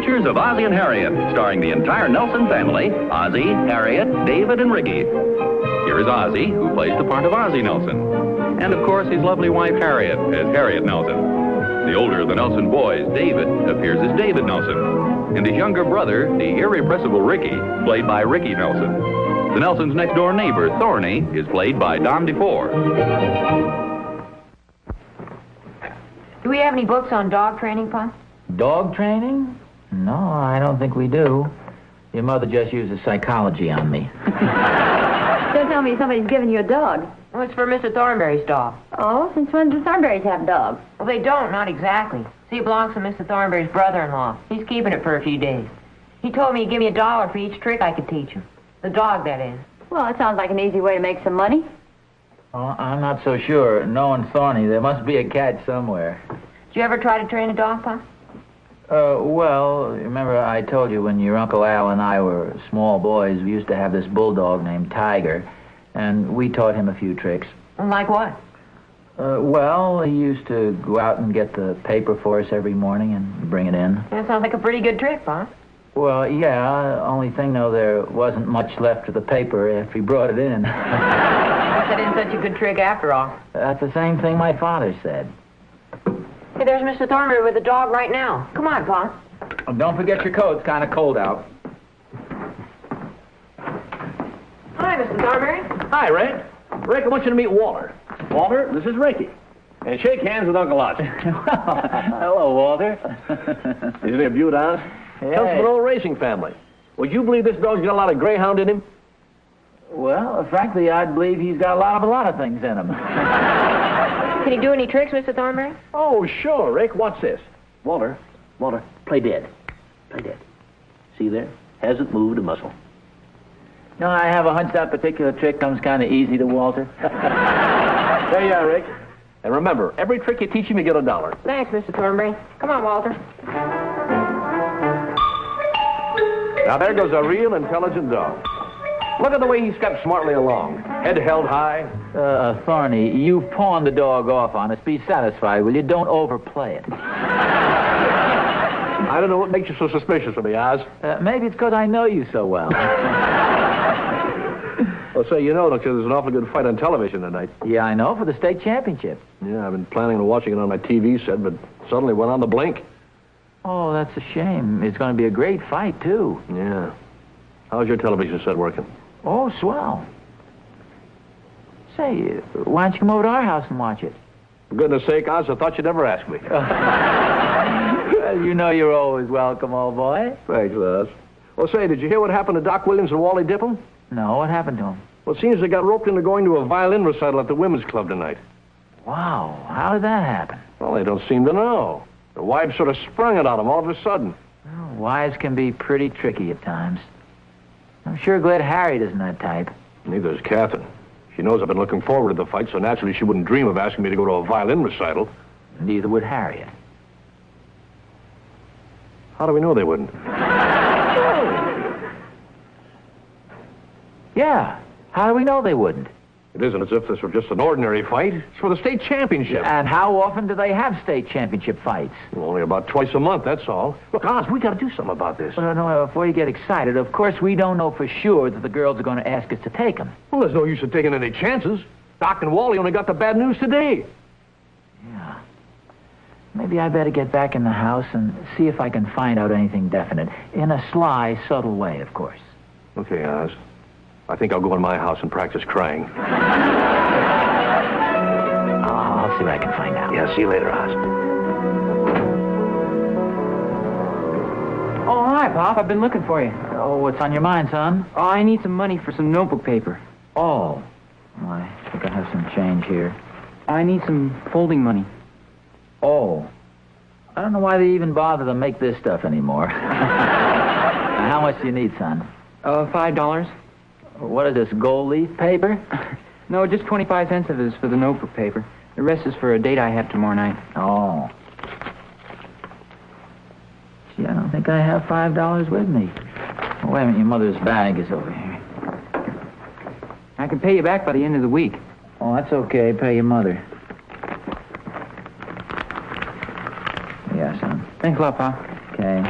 Adventures of Ozzie and Harriet, starring the entire Nelson family, Ozzie, Harriet, David, and Ricky. Here is Ozzie, who plays the part of Ozzie Nelson. And, of course, his lovely wife, Harriet, as Harriet Nelson. The older of the Nelson boys, David, appears as David Nelson. And his younger brother, the irrepressible Ricky, played by Ricky Nelson. The Nelson's next-door neighbor, Thorny, is played by Don DeFore. Do we have any books on dog training, Pa? Dog training? No, I don't think we do. Your mother just uses psychology on me. Don't tell me somebody's giving you a dog. Well, it's for Mr. Thornberry's dog. Oh, since when do Thornberrys have dogs? Well, they don't, not exactly. See, it belongs to Mr. Thornberry's brother-in-law. He's keeping it for a few days. He told me he'd give me $1 for each trick I could teach him. The dog, that is. Well, it sounds like an easy way to make some money. Oh, I'm not so sure. Knowing Thorny, there must be a catch somewhere. Did you ever try to train a dog, Pa? Well, remember I told you when your Uncle Al and I were small boys, we used to have this bulldog named Tiger, and we taught him a few tricks. Like what? Well, he used to go out and get the paper for us every morning and bring it in. That sounds like a pretty good trick, Pa. Well, yeah, only thing, though, there wasn't much left of the paper after he brought it in. That isn't such a good trick after all. That's the same thing my father said. Hey, there's Mr. Thornberry with the dog right now. Come on, Pa. Don't forget your coat. It's kind of cold out. Hi, Mr. Thornberry. Hi, Rick. Rick, I want you to meet Walter. Walter, this is Ricky. And shake hands with Uncle Ozzie. Hello, Walter. Isn't he a beaut, huh? Hey. Comes from an old racing family. Would you believe this dog's got a lot of greyhound in him? Well, frankly, I'd believe he's got a lot of things in him. Can he do any tricks, Mr. Thornberry? Oh, sure, Rick. What's this? Walter, play dead. Play dead. See there? Hasn't moved a muscle. No, I have a hunch that particular trick comes kind of easy to Walter. There you are, Rick. And remember, every trick you teach him, you get $1. Thanks, Mr. Thornberry. Come on, Walter. Now, there goes a real intelligent dog. Look at the way he steps smartly along. Head held high. Thorny, you've pawned the dog off on us. Be satisfied, will you? Don't overplay it. I don't know what makes you so suspicious of me, Oz. Maybe it's because I know you so well. Well, say, you know, because there's an awfully good fight on television tonight. Yeah, I know, for the state championship. Yeah, I've been planning on watching it on my TV set, but suddenly went on the blink. Oh, that's a shame. It's going to be a great fight, too. Yeah. How's your television set working? Oh, swell. Say, why don't you come over to our house and watch it? For goodness sake, Oz, I thought you'd never ask me. Well, you know you're always welcome, old boy. Thanks, Oz. Well, say, did you hear what happened to Doc Williams and Wally Dipham? No, what happened to him? Well, it seems they got roped into going to a violin recital at the women's club tonight. Wow, how did that happen? Well, they don't seem to know. The wives sort of sprung it on them all of a sudden. Well, wives can be pretty tricky at times. I'm sure glad Harriet isn't that type. Neither is Catherine. She knows I've been looking forward to the fight, so naturally she wouldn't dream of asking me to go to a violin recital. Neither would Harriet. How do we know they wouldn't? Yeah, how do we know they wouldn't? It isn't as if this were just an ordinary fight. It's for the state championship. And how often do they have state championship fights? Well, only about twice a month, that's all. Look, Oz, we got to do something about this. No, before you get excited, of course we don't know for sure that the girls are going to ask us to take them. Well, there's no use in taking any chances. Doc and Wally only got the bad news today. Yeah. Maybe I better get back in the house and see if I can find out anything definite. In a sly, subtle way, of course. Okay, Oz. I think I'll go in my house and practice crying. I'll see what I can find out. Yeah, see you later, Oz. Oh, hi, Pop. I've been looking for you. Oh, what's on your mind, son? Oh, I need some money for some notebook paper. Oh. Well, I think I have some change here. I need some folding money. Oh. I don't know why they even bother to make this stuff anymore. Now, how much do you need, son? $5. What is this, gold leaf paper? No, just 25 cents of it is for the notebook paper. The rest is for a date I have tomorrow night. Oh. Gee, I don't think I have $5 with me. Oh, wait a minute, your mother's bag is over here. I can pay you back by the end of the week. Oh, that's okay. Pay your mother. Yeah, son. Thanks a lot, Pop. Okay.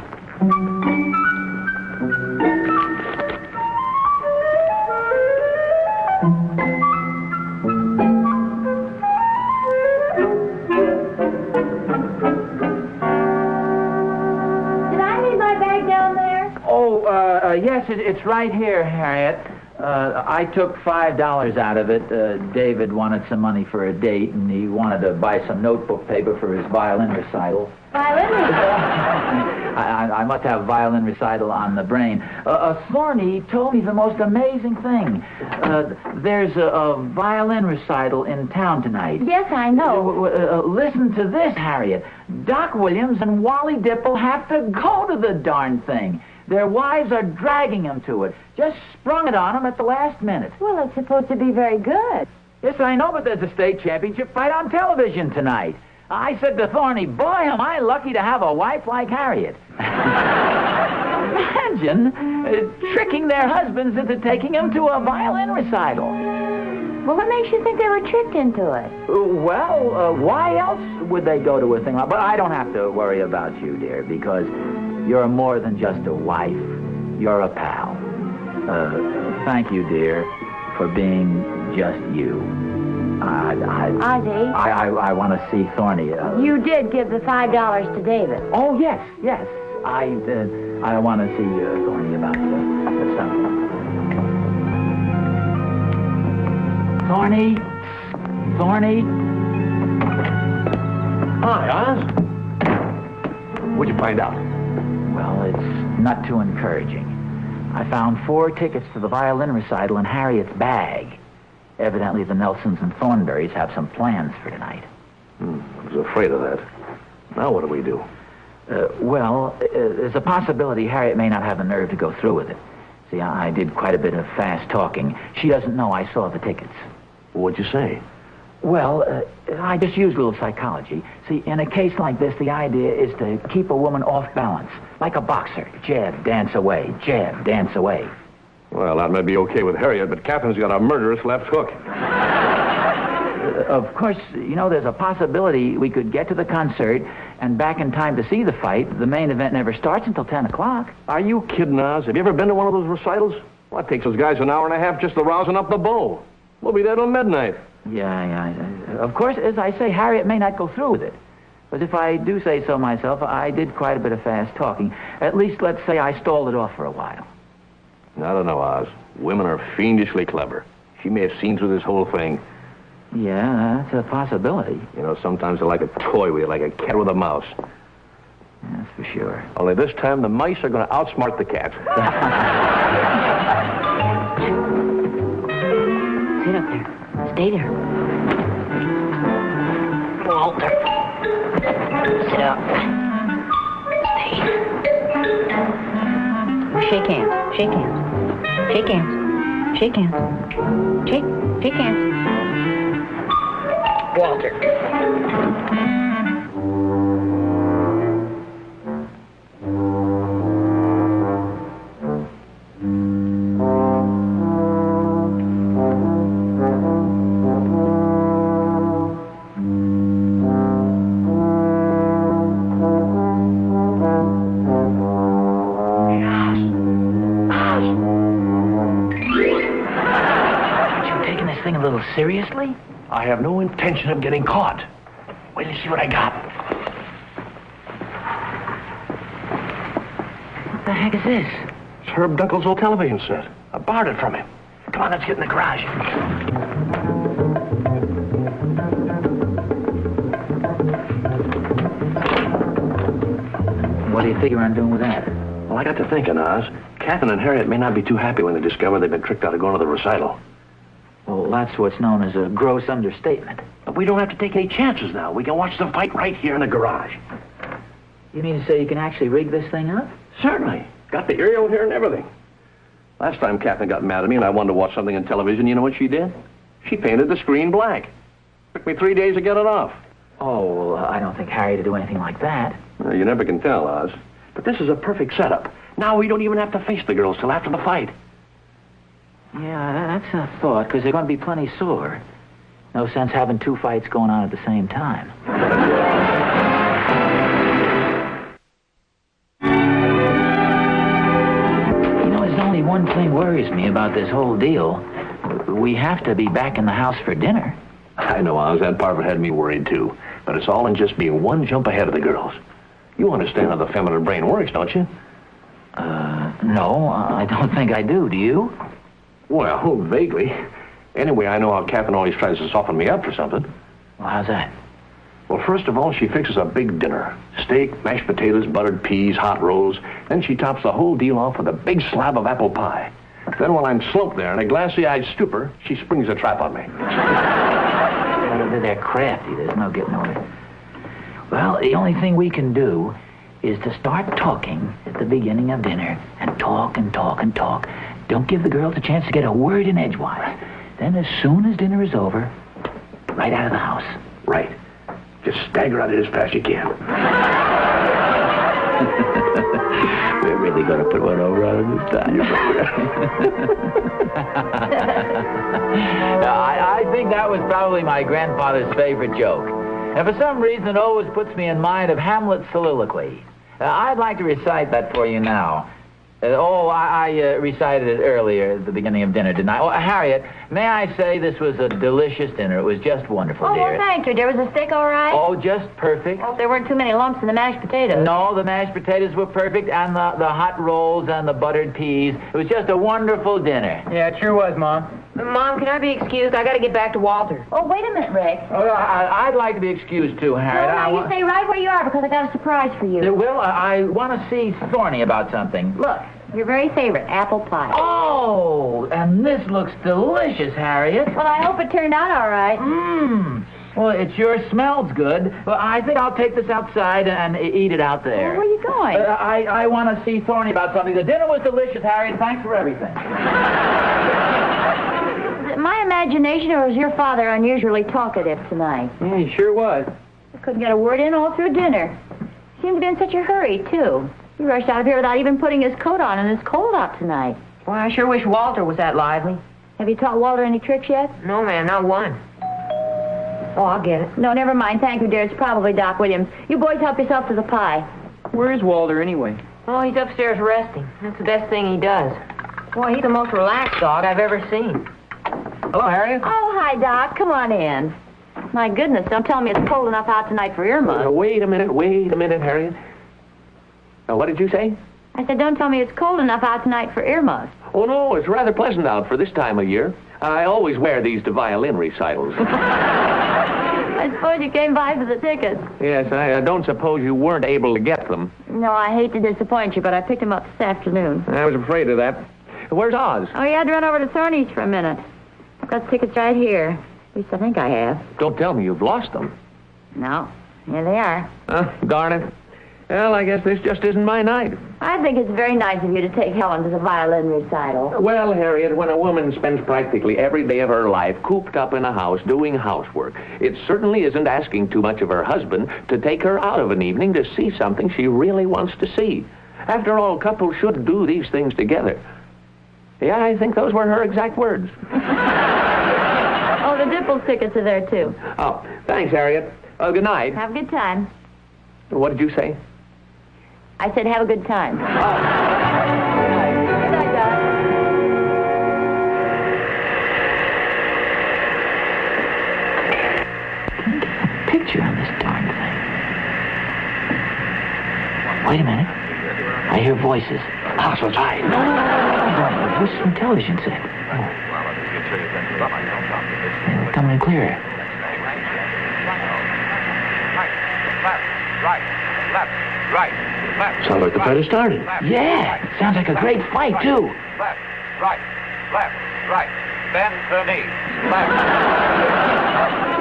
Yes, it's right here, Harriet. I took $5 out of it. David wanted some money for a date, and he wanted to buy some notebook paper for his violin recital. Violin recital? I must have violin recital on the brain. Thorny told me the most amazing thing. There's a violin recital in town tonight. Yes, I know. Listen to this, Harriet. Doc Williams and Wally Dipple have to go to the darn thing. Their wives are dragging them to it. Just sprung it on them at the last minute. Well, it's supposed to be very good. Yes, I know, but there's a state championship fight on television tonight. I said to Thorny, boy, am I lucky to have a wife like Harriet. Imagine tricking their husbands into taking them to a violin recital. Well, what makes you think they were tricked into it? Why else would they go to a thing like... But I don't have to worry about you, dear, because you're more than just a wife. You're a pal. Thank you, dear, for being just you. Ozzie? I want to see Thorny. You did give the $5 to David. Oh, yes. I want to see Thorny about something. Thorny? Hi, Oz. What'd you find out? Well, it's not too encouraging. I found 4 tickets to the violin recital in Harriet's bag. Evidently, the Nelsons and Thornberrys have some plans for tonight. I was afraid of that. Now what do we do? There's a possibility Harriet may not have the nerve to go through with it. See, I did quite a bit of fast talking. She doesn't know I saw the tickets. What'd you say? Well, I just used a little psychology. See, in a case like this, the idea is to keep a woman off balance. Like a boxer. Jab, dance away. Jab, dance away. Well, that might be okay with Harriet, but Catherine's got a murderous left hook. Of course, you know, there's a possibility we could get to the concert and back in time to see the fight. The main event never starts until 10 o'clock. Are you kidding, Oz? Have you ever been to one of those recitals? Well, it takes those guys an hour and a half just to rousing up the bull. We'll be there till midnight. Yeah. Of course, as I say, Harriet may not go through with it. But if I do say so myself, I did quite a bit of fast talking. At least, let's say I stalled it off for a while. I don't know, Oz. Women are fiendishly clever. She may have seen through this whole thing. Yeah, that's a possibility. You know, sometimes they're like a toy with you, like a cat with a mouse. That's for sure. Only this time, the mice are going to outsmart the cat. Sit up there. Stay there. Walter. Sit up. Stay. Shake hands. Shake hands. Shake hands. Shake hands. Shake hands. Walter. Seriously? I have no intention of getting caught. Wait till you see what I got. What the heck is this? It's Herb Dunkel's old television set. I borrowed it from him. Come on, let's get in the garage. What do you figure on doing with that? Well, I got to thinking, Oz. Catherine and Harriet may not be too happy when they discover they've been tricked out of going to the recital. Well, that's what's known as a gross understatement. But we don't have to take any chances now. We can watch the fight right here in the garage. You mean to say you can actually rig this thing up? Certainly. Got the aerial here and everything. Last time Catherine got mad at me and I wanted to watch something on television, you know what she did? She painted the screen black. Took me 3 days to get it off. Oh, well, I don't think Harry would do anything like that. Well, you never can tell, Oz. But this is a perfect setup. Now we don't even have to face the girls till after the fight. Yeah, that's a thought, because they're going to be plenty sore. No sense having 2 fights going on at the same time. worries me about this whole deal. We have to be back in the house for dinner. I know, Oz. That part of it had me worried, too. But it's all in just being one jump ahead of the girls. You understand how the feminine brain works, don't you? No, I don't think I do. Do you? Well, vaguely. Anyway, I know how Catherine always tries to soften me up for something. Well, how's that? Well, first of all, she fixes a big dinner. Steak, mashed potatoes, buttered peas, hot rolls. Then she tops the whole deal off with a big slab of apple pie. Then while I'm slumped there in a glassy-eyed stupor, she springs a trap on me. They're crafty. There's no getting away. Well, the only thing we can do is to start talking at the beginning of dinner. And talk and talk and talk. Don't give the girls a chance to get a word in edgewise. Then as soon as dinner is over, right out of the house. Right. Just stagger out of it as fast as you can. We're really going to put one over on them this time. I think that was probably my grandfather's favorite joke. And for some reason, it always puts me in mind of Hamlet's soliloquy. I'd like to recite that for you now. I recited it earlier at the beginning of dinner, didn't I? Oh, Harriet, may I say this was a delicious dinner. It was just wonderful, Oh, dear. well, thank you, dear. Was the steak all right? Oh, just perfect. I hope there weren't too many lumps in the mashed potatoes. No, the mashed potatoes were perfect, and the hot rolls and the buttered peas. It was just a wonderful dinner. Yeah, it sure was, Mom. Mom, can I be excused? I got to get back to Walter. Oh, wait a minute, Rick. Oh, I'd like to be excused, too, Harriet. Well, now you stay right where you are because I got a surprise for you. Well, I want to see Thorny about something. Look, your very favorite, apple pie. Oh, and this looks delicious, Harriet. Well, I hope it turned out all right. Mmm. Well, it sure smells good. Well, I think I'll take this outside and eat it out there. Well, where are you going? I want to see Thorny about something. The dinner was delicious, Harriet. Thanks for everything. Is it my imagination or was your father unusually talkative tonight? Yeah, he sure was. I couldn't get a word in all through dinner. Seemed to be in such a hurry, too. He rushed out of here without even putting his coat on, and it's cold out tonight. Well, I sure wish Walter was that lively. Have you taught Walter any tricks yet? No, ma'am, not one. Oh, I'll get it. No, never mind. Thank you, dear. It's probably Doc Williams. You boys help yourself to the pie. Where's Walter, anyway? Oh, he's upstairs resting. That's the best thing he does. Boy, he's the most relaxed dog I've ever seen. Hello, Harriet. Oh, hi, Doc. Come on in. My goodness, don't tell me it's cold enough out tonight for earmuffs. Wait a minute, Harriet. What did you say? I said, don't tell me it's cold enough out tonight for earmuffs. Oh, no, it's rather pleasant out for this time of year. I always wear these to violin recitals. I suppose you came by for the tickets. Yes, I don't suppose you weren't able to get them. No, I hate to disappoint you, but I picked them up this afternoon. I was afraid of that. Where's Oz? Oh, you had to run over to Thorny's for a minute. I've got tickets right here. At least I think I have. Don't tell me you've lost them. No, here they are. Darn it. Well, I guess this just isn't my night. I think it's very nice of you to take Helen to the violin recital. Well, Harriet, when a woman spends practically every day of her life cooped up in a house doing housework, it certainly isn't asking too much of her husband to take her out of an evening to see something she really wants to see. After all, couples should do these things together. Yeah, I think those were her exact words. Oh, the Dipples tickets are there, too. Oh, thanks, Harriet. Good night. Have a good time. What did you say? I said have a good time. Oh. Good night, Doc. Picture on this darn thing. Wait a minute. I hear voices. How's I? No. Voices from television set. They're coming in clearer. Sounds like the fight has started. Yeah, sounds like a great fight, too. Left, right, bend the knee, left.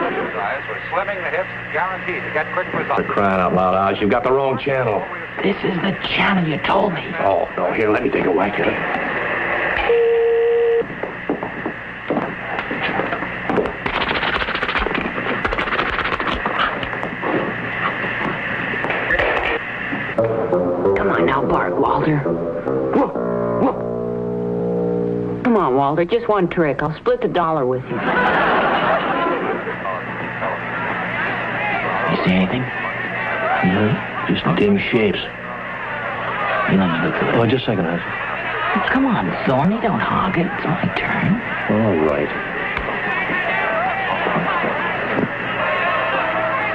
Exercise for slimming the hips, guaranteed to get quick results. For crying out loud, Oz, you've got the wrong channel. This is the channel you told me. Oh, no, here, let me take a whack at it. Come on now, bark, Walter. Come on, Walter, just one trick. I'll split the $1 with you. You see anything? No, just dim shapes. You let me look for Oh, just a second, Oz. Come on, Thorny, don't hog it. It's my turn. All right.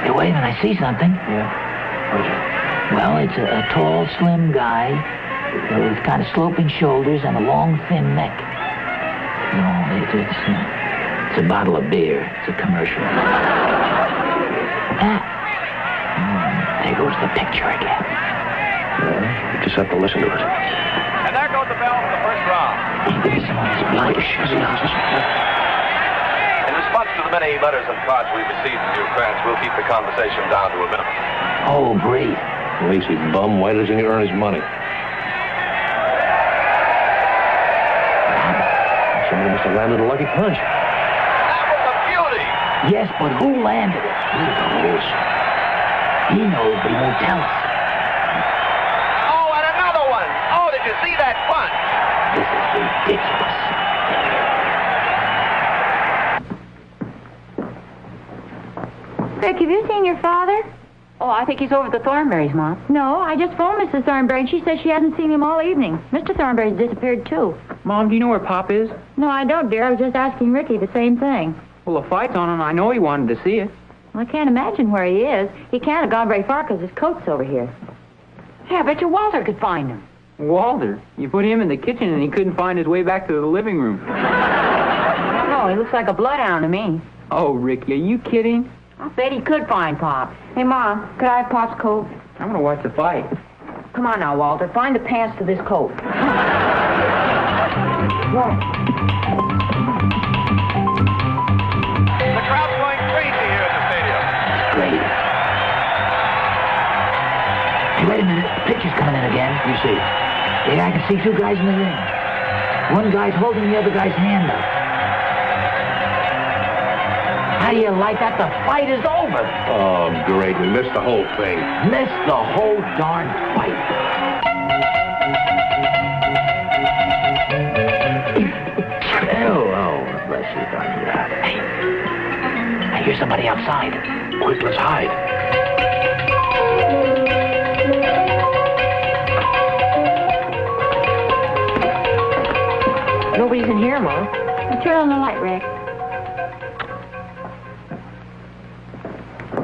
Hey, wait a minute, I see something. Yeah. What is it? Well, it's a tall, slim guy with kind of sloping shoulders and a long, thin neck. No, it's a bottle of beer. It's a commercial. There goes the picture again. Well, you just have to listen to it. And there goes the bell for the first round. Give me some of this blood. In response to the many letters and cards we've received from your friends, we'll keep the conversation down to a minimum. Oh, great. Lazy bum, why doesn't he earn his money? Somebody must have landed a lucky punch. That was a beauty! Yes, but who landed it? He knows. He knows, but he won't tell us. Oh, and another one! Oh, did you see that punch? This is ridiculous. Rick, have you seen your father? Oh, I think he's over at the Thornberrys, Mom. No, I just phoned Mrs. Thornberry, and she says she hasn't seen him all evening. Mr. Thornberry's disappeared, too. Mom, do you know where Pop is? No, I don't, dear. I was just asking Ricky the same thing. Well, the fight's on, and I know he wanted to see it. Well, I can't imagine where he is. He can't have gone very far because his coat's over here. Hey, I bet you Walter could find him. Walter, you put him in the kitchen, and he couldn't find his way back to the living room. I don't know. He looks like a bloodhound to me. Oh, Ricky, are you kidding? I bet he could find Pop. Hey, Mom, could I have Pop's coat? I'm going to watch the fight. Come on now, Walter. Find the pants to this coat. Whoa. The crowd's going crazy here at the stadium. Great. Hey, wait a minute. The picture's coming in again. You see? Yeah, I can see two guys in the ring. One guy's holding the other guy's hand up. How do you like that? The fight is over. Oh, great. We missed the whole thing. Missed the whole darn fight. Oh, bless you, darn you. Hey, I hear somebody outside. Quick, let's hide. Nobody's in here, Mom. Turn on the light, Rick.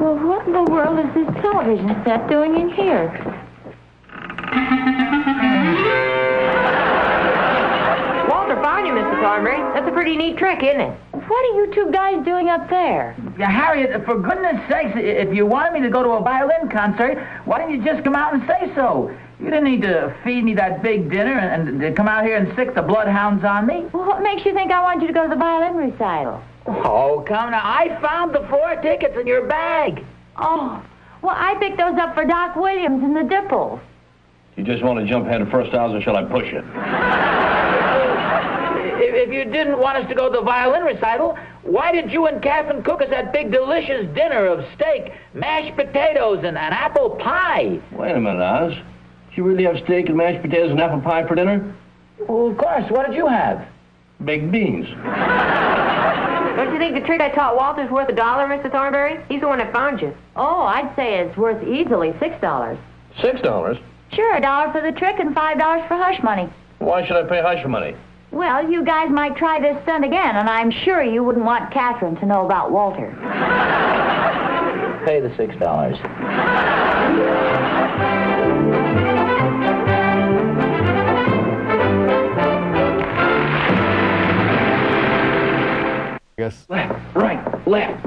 Well, what in the world is this television set doing in here? Walter found you, Mr. Thornberry. That's a pretty neat trick, isn't it? What are you two guys doing up there? Yeah, Harriet, for goodness sakes, if you wanted me to go to a violin concert, why didn't you just come out and say so? You didn't need to feed me that big dinner and to come out here and stick the bloodhounds on me. Well, what makes you think I want you to go to the violin recital? Oh, come now. I found the 4 tickets in your bag. Oh, well, I picked those up for Doc Williams and the Dipples. You just want to jump head first, or shall I push you? If you didn't want us to go to the violin recital, why did you and Catherine cook us that big delicious dinner of steak, mashed potatoes, and an apple pie? Wait a minute, Oz. Did you really have steak and mashed potatoes and apple pie for dinner? Well, of course. What did you have? Baked beans. Don't you think the trick I taught Walter's worth $1, Mr. Thornberry? He's the one that found you. Oh, I'd say it's worth easily $6. $6? Sure, $1 for the trick and $5 for hush money. Why should I pay hush money? Well, you guys might try this stunt again, and I'm sure you wouldn't want Catherine to know about Walter. Pay the $6. Yes. Left, right, left.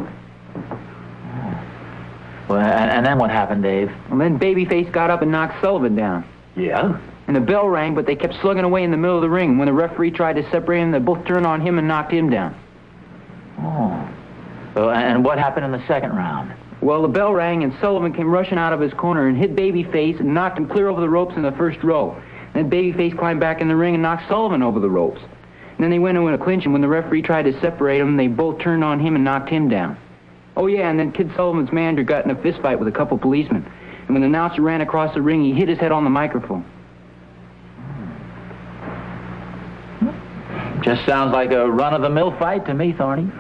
Well, and then what happened, Dave? And then Babyface got up and knocked Sullivan down. Yeah? And the bell rang, but they kept slugging away in the middle of the ring. When the referee tried to separate them, they both turned on him and knocked him down. Oh. So, and what happened in the second round? Well, the bell rang, and Sullivan came rushing out of his corner and hit Babyface and knocked him clear over the ropes in the first row. Then Babyface climbed back in the ring and knocked Sullivan over the ropes. And then they went into a clinch, and when the referee tried to separate them, they both turned on him and knocked him down. Oh, yeah, and then Kid Sullivan's manager got in a fist fight with a couple policemen. And when the announcer ran across the ring, he hit his head on the microphone. Just sounds like a run-of-the-mill fight to me, Thorny.